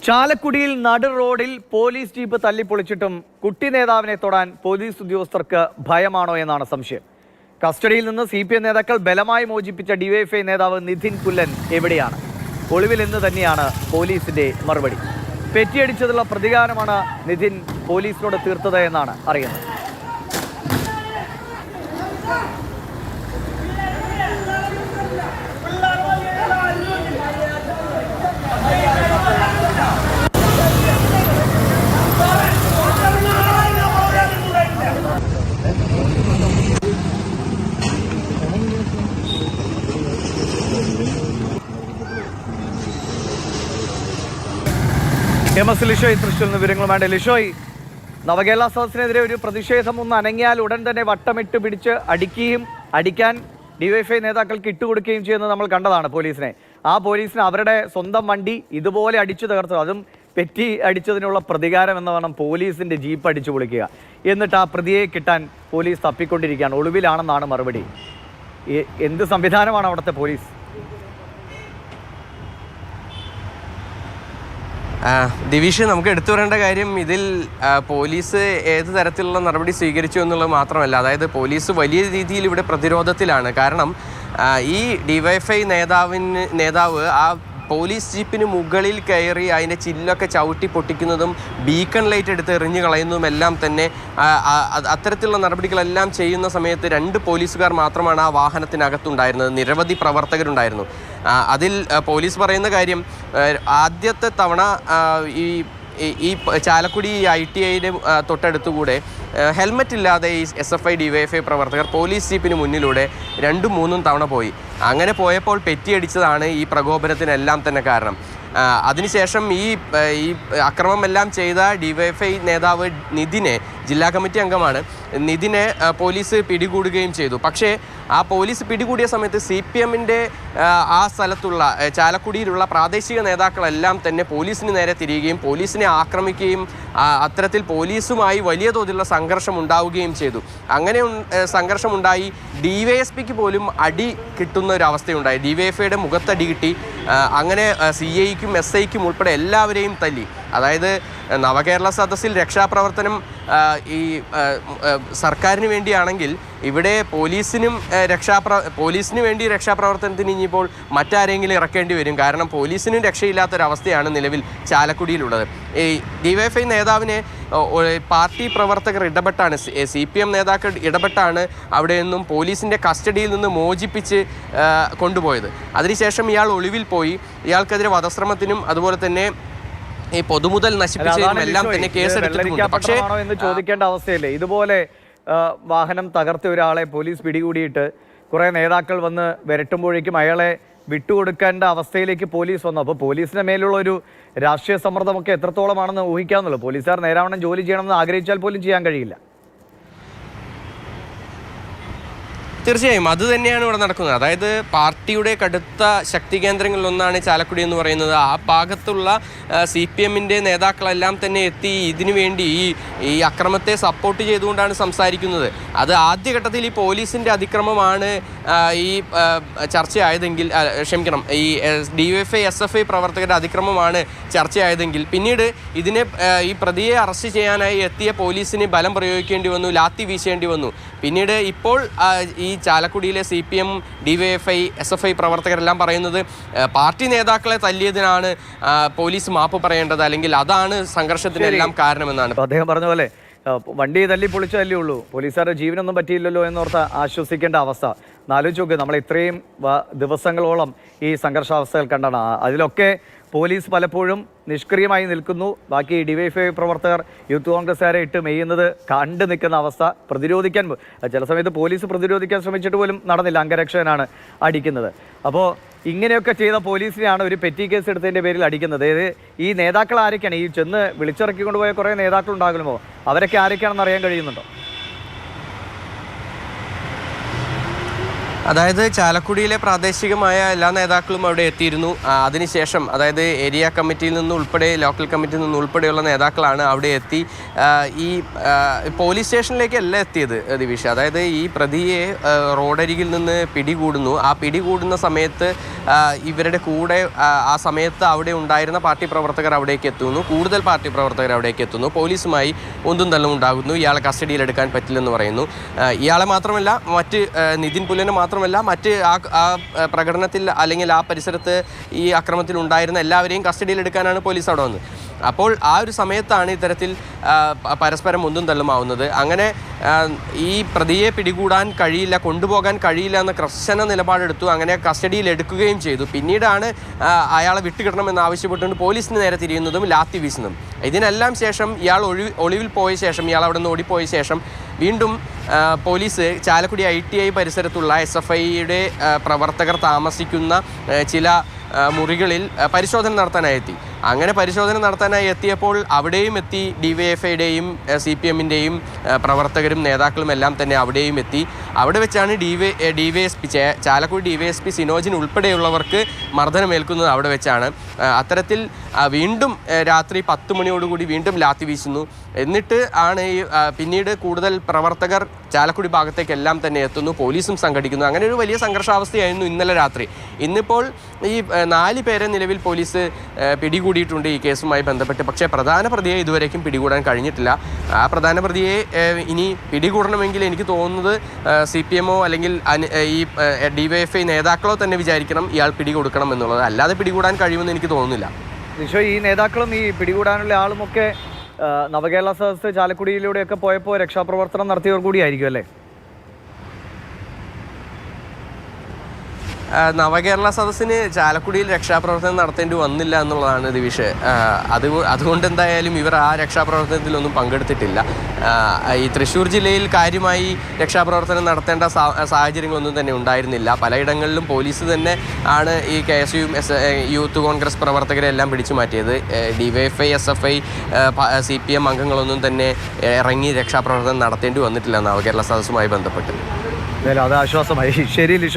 ചാലക്കുടിയിൽ നടു റോഡിൽ പോലീസ് ജീപ്പ് തല്ലിപ്പൊളിച്ചിട്ടും കുട്ടി നേതാവിനെ തൊടാൻ പോലീസ് ഉദ്യോഗസ്ഥർക്ക് ഭയമാണോ എന്നാണ് സംശയം. കസ്റ്റഡിയിൽ നിന്ന് CPM നേതാക്കൾ ബലമായി മോചിപ്പിച്ച DYFI നേതാവ് നിധിൻ പുല്ലൻ എവിടെയാണ്? ഒളിവിൽ എന്ന് തന്നെയാണ് പോലീസിന്റെ മറുപടി. പെറ്റിയടിച്ചതുള്ള പ്രതികാരമാണ് നിധിൻ പോലീസിനോട് തീർത്തത് എന്നാണ് അറിയുന്നത്. ലിഷോയ് തൃശ്ശൂരിൽ നിന്ന് വിവരങ്ങളുമായിട്ട്. ലിഷോയ്, നവകേരള സദസ്സിനെതിരെ ഒരു പ്രതിഷേധം ഒന്ന് അനങ്ങിയാൽ ഉടൻ തന്നെ വട്ടമിട്ട് പിടിച്ച് അടിക്കാൻ DYFI നേതാക്കൾക്ക് ഇട്ടുകൊടുക്കുകയും ചെയ്യുന്നത് നമ്മൾ കണ്ടതാണ് പോലീസിനെ. ആ പോലീസിന് അവരുടെ സ്വന്തം വണ്ടി ഇതുപോലെ അടിച്ചു തകർത്തു, അതും പെറ്റി അടിച്ചതിനുള്ള പ്രതികാരം എന്ന് വേണം പോലീസിന്റെ ജീപ്പ് അടിച്ചു പൊളിക്കുക. എന്നിട്ട് ആ പ്രതിയെ കിട്ടാൻ പോലീസ് തപ്പിക്കൊണ്ടിരിക്കുകയാണ്. ഒളിവിലാണെന്നാണ് മറുപടി. എന്ത് സംവിധാനമാണ് അവിടുത്തെ പോലീസ്? ദിവിഷ്, നമുക്ക് എടുത്തു പറയേണ്ട കാര്യം ഇതിൽ പോലീസ് ഏത് തരത്തിലുള്ള നടപടി സ്വീകരിച്ചു എന്നുള്ളത് മാത്രമല്ല, അതായത് പോലീസ് വലിയ രീതിയിൽ ഇവിടെ പ്രതിരോധത്തിലാണ്. കാരണം ഈ DYFI നേതാവ് ആ പോലീസ് ജീപ്പിന് മുകളിൽ കയറി അതിൻ്റെ ചില്ലൊക്കെ ചവിട്ടി പൊട്ടിക്കുന്നതും ബീക്കൺ ലൈറ്റ് എടുത്ത് എറിഞ്ഞു കളയുന്നതും എല്ലാം തന്നെ അത്തരത്തിലുള്ള നടപടികളെല്ലാം ചെയ്യുന്ന സമയത്ത് 2 പോലീസുകാർ മാത്രമാണ് ആ വാഹനത്തിനകത്തുണ്ടായിരുന്നത്. നിരവധി പ്രവർത്തകരുണ്ടായിരുന്നു. അതിൽ പോലീസ് പറയുന്ന കാര്യം, ആദ്യത്തെ തവണ ഈ ചാലക്കുടി ITIയുടെ തൊട്ടടുത്തുകൂടെ ഹെൽമറ്റ് ഇല്ലാതെ ഈ SFI DYFI പ്രവർത്തകർ പോലീസ് ജീപ്പിന് മുന്നിലൂടെ 2-3 തവണ പോയി. അങ്ങനെ പോയപ്പോൾ പെറ്റിയടിച്ചതാണ് ഈ പ്രകോപനത്തിനെല്ലാം തന്നെ കാരണം. അതിനുശേഷം ഈ അക്രമമെല്ലാം ചെയ്ത DYFI നേതാവ് നിധിനെ, ജില്ലാ കമ്മിറ്റി അംഗമാണ്, നിധിനെ പോലീസ് പിടികൂടുകയും ചെയ്തു. പക്ഷേ ആ പോലീസ് പിടികൂടിയ സമയത്ത് CPMൻ്റെ ആ സ്ഥലത്തുള്ള ചാലക്കുടിയിലുള്ള പ്രാദേശിക നേതാക്കളെല്ലാം തന്നെ പോലീസിന് നേരെ തിരിയുകയും പോലീസിനെ ആക്രമിക്കുകയും അത്തരത്തിൽ പോലീസുമായി വലിയ തോതിലുള്ള സംഘർഷം ഉണ്ടാവുകയും ചെയ്തു. അങ്ങനെ സംഘർഷമുണ്ടായി DYSPക്ക് പോലും അടി കിട്ടുന്ന ഒരു അവസ്ഥയുണ്ടായി. DYFIയുടെ മുഖത്തടി കിട്ടി. അങ്ങനെ CIക്കും SIക്കും ഉൾപ്പെടെ എല്ലാവരെയും തല്ലി. അതായത് നവകേരള സദസ്സിൽ രക്ഷാപ്രവർത്തനം ഈ സർക്കാരിന് വേണ്ടിയാണെങ്കിൽ ഇവിടെ പോലീസിന് വേണ്ടി രക്ഷാപ്രവർത്തനത്തിന് ഇനിയിപ്പോൾ മറ്റാരെങ്കിലും ഇറക്കേണ്ടി വരും. കാരണം പോലീസിനും രക്ഷയില്ലാത്തൊരവസ്ഥയാണ് നിലവിൽ ചാലക്കുടിയിലുള്ളത്. ഈ DYFI നേതാവിനെ പാർട്ടി പ്രവർത്തകർ ഇടപെട്ടാണ്, CPM നേതാക്കൾ ഇടപെട്ടാണ് അവിടെ നിന്നും പോലീസിൻ്റെ കസ്റ്റഡിയിൽ നിന്ന് മോചിപ്പിച്ച് കൊണ്ടുപോയത്. അതിനുശേഷം ഇയാൾ ഒളിവിൽ പോയി. ഇയാൾക്കെതിരെ വധശ്രമത്തിനും അതുപോലെ തന്നെ ഈ പൊതുമുതൽ നശിപ്പിച്ചതിനും എല്ലാം തന്നെ കേസെടുത്തിട്ടുണ്ട്. പക്ഷേ എന്ന് ചോദിക്കേണ്ട അവസ്ഥയല്ലേ? ഇതുപോലെ വാഹനം തകർത്ത ഒരാളെ പോലീസ് പിടികൂടിയിട്ട് കുറേ നേതാക്കൾ വന്ന് വിരട്ടുമ്പോഴേക്കും അയാളെ വിട്ടുകൊടുക്കേണ്ട അവസ്ഥയിലേക്ക് പോലീസ് വന്നു. അപ്പോൾ പോലീസിന് മേലുള്ള ഒരു രാഷ്ട്രീയ സമ്മർദ്ദമൊക്കെ എത്രത്തോളമാണെന്ന് ഊഹിക്കാവുന്നുള്ളൂ. പോലീസുകാർ നേരാവണ്ണം ജോലി ചെയ്യണമെന്ന് ആഗ്രഹിച്ചാൽ പോലും ചെയ്യാൻ കഴിയില്ല. തീർച്ചയായും അത് തന്നെയാണ് ഇവിടെ നടക്കുന്നത്. അതായത് പാർട്ടിയുടെ കടുത്ത ശക്തി കേന്ദ്രങ്ങളിലൊന്നാണ് ചാലക്കുടി എന്ന് പറയുന്നത്. ആ ഭാഗത്തുള്ള CPMൻ്റെ നേതാക്കളെല്ലാം തന്നെ എത്തി ഇതിനു വേണ്ടി ഈ അക്രമത്തെ സപ്പോർട്ട് ചെയ്തുകൊണ്ടാണ് സംസാരിക്കുന്നത്. അത് ആദ്യഘട്ടത്തിൽ ഈ പോലീസിൻ്റെ അതിക്രമമാണ് ഈ ചർച്ചയായതെങ്കിൽ, ക്ഷമിക്കണം, ഈ DYFI SFI പ്രവർത്തകരുടെ അതിക്രമമാണ് ചർച്ചയായതെങ്കിൽ പിന്നീട് ഈ പ്രതിയെ അറസ്റ്റ് ചെയ്യാനായി എത്തിയ പോലീസിന് ബലം പ്രയോഗിക്കേണ്ടി വന്നു, ലാത്തി വീശേണ്ടി വന്നു. പിന്നീട് ഇപ്പോൾ ഈ ചാലക്കുടിയിലെ CPM DYFI SFI പ്രവർത്തകരെല്ലാം പറയുന്നത് പാർട്ടി നേതാക്കളെ തല്ലിയതിനാണ് പോലീസ് മാപ്പ് പറയേണ്ടത്, അല്ലെങ്കിൽ അതാണ് സംഘർഷത്തിനെല്ലാം കാരണമെന്നാണ് അദ്ദേഹം പറഞ്ഞ പോലെ. വണ്ടി തല്ലി പൊളിച്ചതല്ലേ ഉള്ളൂ, പോലീസുകാരുടെ ജീവനൊന്നും പറ്റിയില്ലല്ലോ എന്നോർത്ത് ആശ്വസിക്കേണ്ട അവസ്ഥ. ആലോചിച്ച് നോക്ക്, നമ്മൾ ഇത്രയും ദിവസങ്ങളോളം ഈ സംഘർഷാവസ്ഥകൾ കണ്ടാണ്. അതിലൊക്കെ പോലീസ് പലപ്പോഴും നിഷ്ക്രിയമായി നിൽക്കുന്നു. ബാക്കി DYFI പ്രവർത്തകർ യൂത്ത് കോൺഗ്രസ്സുകാരെ ഇട്ട് മെയ്യുന്നത് കണ്ടു നിൽക്കുന്ന അവസ്ഥ. പ്രതിരോധിക്കാൻ ചില സമയത്ത് പോലീസ് പ്രതിരോധിക്കാൻ ശ്രമിച്ചിട്ട് പോലും നടന്നില്ല, അംഗരക്ഷകനാണ് അടിക്കുന്നത്. അപ്പോൾ ഇങ്ങനെയൊക്കെ ചെയ്ത പോലീസിനെയാണ് ഒരു പെറ്റി കേസ് എടുത്തതിൻ്റെ പേരിൽ അടിക്കുന്നത്. ഈ നേതാക്കൾ ആരൊക്കെയാണ്? ഈ ചെന്ന് വിളിച്ചിറക്കി കൊണ്ടുപോയ കുറേ നേതാക്കളുണ്ടാകുമോ? അവരൊക്കെ ആരൊക്കെയാണെന്ന് അറിയാൻ കഴിയുന്നുണ്ടോ? അതായത് ചാലക്കുടിയിലെ പ്രാദേശികമായ എല്ലാ നേതാക്കളും അവിടെ എത്തിയിരുന്നു. അതിനുശേഷം അതായത് ഏരിയ കമ്മിറ്റിയിൽ നിന്ന് ഉൾപ്പെടെ ലോക്കൽ കമ്മിറ്റിയിൽ നിന്ന് ഉൾപ്പെടെയുള്ള നേതാക്കളാണ് അവിടെ എത്തി ഈ പോലീസ് സ്റ്റേഷനിലേക്കല്ല എത്തിയത് ദിവിഷ. അതായത് ഈ പ്രതിയെ റോഡരികിൽ നിന്ന് പിടികൂടുന്നു. ആ പിടികൂടുന്ന സമയത്ത് ഇവരുടെ കൂടെ ആ സമയത്ത് അവിടെ ഉണ്ടായിരുന്ന പാർട്ടി പ്രവർത്തകർ അവിടേക്ക് എത്തുന്നു. കൂടുതൽ പാർട്ടി പ്രവർത്തകർ അവിടേക്ക് എത്തുന്നു. പോലീസുമായി ഒന്നും തള്ളും ഉണ്ടാകുന്നു. ഇയാളെ കസ്റ്റഡിയിലെടുക്കാൻ പറ്റില്ലെന്ന് പറയുന്നു. ഇയാളെ മാത്രമല്ല, മറ്റ് നിതിൻ പുല്ലനെ മാത്രമല്ല, മറ്റ് ആ പ്രകടനത്തിൽ അല്ലെങ്കിൽ ആ പരിസരത്ത് ഈ അക്രമത്തിൽ ഉണ്ടായിരുന്ന എല്ലാവരെയും കസ്റ്റഡിയിലെടുക്കാനാണ് പോലീസ് അവിടെ വന്നത്. അപ്പോൾ ആ ഒരു സമയത്താണ് ഇത്തരത്തിൽ പരസ്പരം ഒന്നും തള്ളുമാവുന്നത്. അങ്ങനെ ഈ പ്രതിയെ പിടികൂടാൻ കഴിയില്ല, കൊണ്ടുപോകാൻ കഴിയില്ല എന്ന കർശന നിലപാടെടുത്തു. അങ്ങനെ കസ്റ്റഡിയിൽ എടുക്കുകയും ചെയ്തു. പിന്നീടാണ് അയാളെ വിട്ടുകിടണമെന്ന് ആവശ്യപ്പെട്ടുകൊണ്ട് പോലീസിന് നേരെ തിരിയുന്നതും ലാത്തി വീശുന്നതും. ഇതിനെല്ലാം ശേഷം ഇയാൾ ഒളിവിൽ പോയ ശേഷം, ഇയാൾ അവിടെ നിന്ന് ഓടിപ്പോയ ശേഷം വീണ്ടും പോലീസ് ചാലക്കുടി ITI പരിസരത്തുള്ള SFIയുടെ പ്രവർത്തകർ താമസിക്കുന്ന ചില മുറികളിൽ പരിശോധന നടത്താനായി എത്തി. അങ്ങനെ പരിശോധന നടത്താനായി എത്തിയപ്പോൾ അവിടെയും എത്തി DYFIയുടെയും CPMൻ്റെയും പ്രവർത്തകരും നേതാക്കളും എല്ലാം തന്നെ അവിടെയും എത്തി. അവിടെ വെച്ചാണ് DYSP ചാലക്കുടി DYSP സിനോജിൻ ഉൾപ്പെടെയുള്ളവർക്ക് മർദ്ദനമേൽക്കുന്നത് അവിടെ വെച്ചാണ്. അത്തരത്തിൽ വീണ്ടും രാത്രി 10 മണിയോടുകൂടി വീണ്ടും ലാത്തി വീശുന്നു. എന്നിട്ട് ആണ് പിന്നീട് കൂടുതൽ പ്രവർത്തകർ ചാലക്കുടി ഭാഗത്തേക്കെല്ലാം തന്നെ എത്തുന്നു. പോലീസും സംഘടിക്കുന്നു. അങ്ങനെ ഒരു വലിയ സംഘർഷാവസ്ഥയായിരുന്നു ഇന്നലെ രാത്രി. ഇന്നിപ്പോൾ ഈ 4 പേരെ നിലവിൽ പോലീസ് പിടികൂടിയിട്ടുണ്ട് ഈ കേസുമായി ബന്ധപ്പെട്ട്. പക്ഷേ പ്രധാന പ്രതിയെ ഇതുവരേക്കും പിടികൂടാൻ കഴിഞ്ഞിട്ടില്ല. ആ പ്രധാന പ്രതിയെ ഇനി പിടികൂടണമെങ്കിൽ എനിക്ക് തോന്നുന്നത് CPMO അല്ലെങ്കിൽ ഈ DYFI നേതാക്കളോ തന്നെ വിചാരിക്കണം ഇയാൾ പിടികൊടുക്കണം എന്നുള്ളത്. അല്ലാതെ പിടികൂടാൻ കഴിയുമെന്ന് എനിക്ക് തോന്നുന്നില്ല. നിഷോ, ഈ നേതാക്കളും ഈ പിടികൂടാനുള്ള ആളുമൊക്കെ നവകേരള സദസ്സ് ചാലക്കുടിയിലൂടെയൊക്കെ പോയപ്പോൾ രക്ഷാപ്രവർത്തനം നടത്തിയവർ കൂടിയായിരിക്കും അല്ലേ? നവകേരള സദസ്സിന് ചാലക്കുടിയിൽ രക്ഷാപ്രവർത്തനം നടത്തേണ്ടി വന്നില്ല എന്നുള്ളതാണ് ദിവിഷ്. അതുകൊണ്ട് എന്തായാലും ഇവർ ആ രക്ഷാപ്രവർത്തനത്തിലൊന്നും പങ്കെടുത്തിട്ടില്ല. ഈ തൃശ്ശൂർ ജില്ലയിൽ കാര്യമായി രക്ഷാപ്രവർത്തനം നടത്തേണ്ട സാഹചര്യങ്ങളൊന്നും തന്നെ ഉണ്ടായിരുന്നില്ല. പലയിടങ്ങളിലും പോലീസ് തന്നെ ആണ് ഈ KSU യൂത്ത് കോൺഗ്രസ് പ്രവർത്തകരെ എല്ലാം പിടിച്ചു മാറ്റിയത്. DYFI SFI CPM അംഗങ്ങളൊന്നും തന്നെ ഇറങ്ങി രക്ഷാപ്രവർത്തനം നടത്തേണ്ടി വന്നിട്ടില്ല നവകേരള സദസ്സുമായി ബന്ധപ്പെട്ട്. അത് ആശ്വാസമായി. ശരി ലിഷോ.